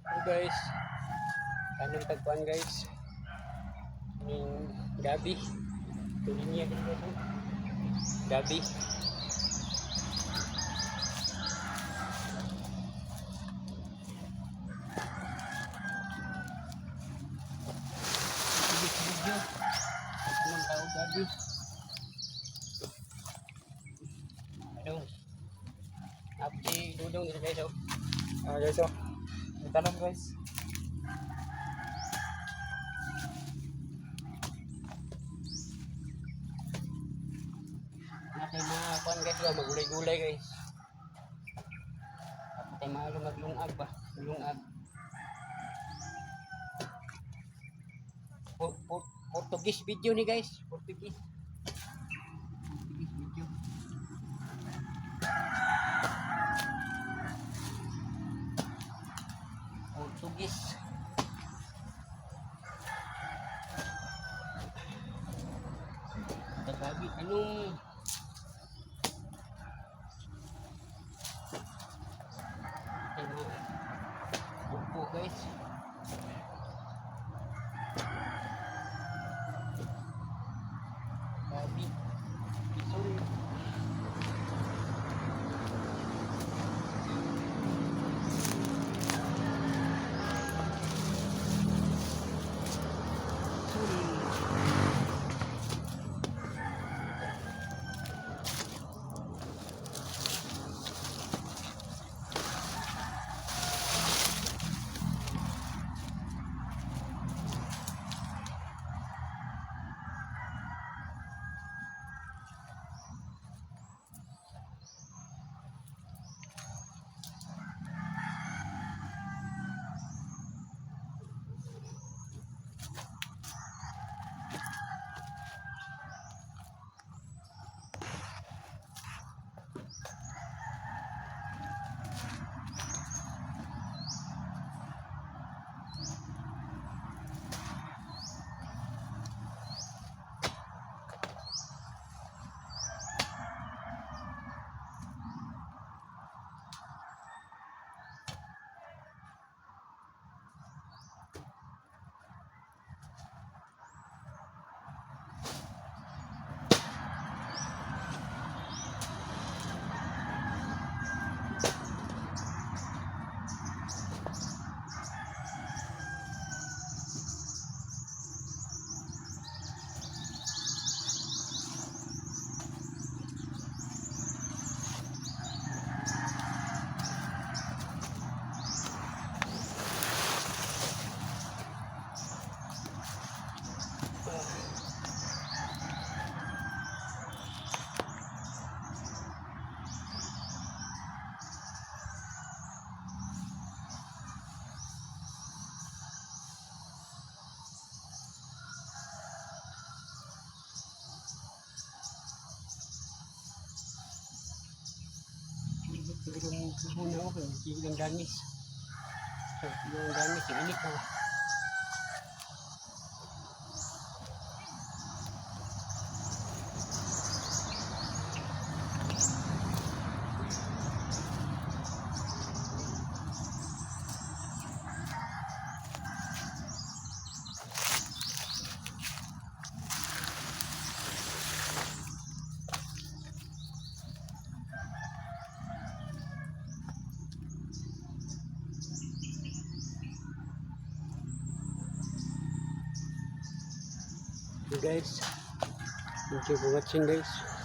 Hey guys, anong tagpuan guys? Yung gabi. Tuloy niya din ito. Gabi. Video. Anong tawag gabi? Anong? Abdi dudong dito guys oh. Guys, oh. May tanong guys. Natin mga kuan guys ba, magulay-gulay guys. Ako tayo mga lumag-lungag ba? Lungag. Portuguese video ni guys. Portuguese video. Portuguese. Tagabi, anong buko guys. Gabi. Sorry. Siguro muna ako, hindi lang gamis. So, yung gamis, init ako. So guys, thank you for watching guys.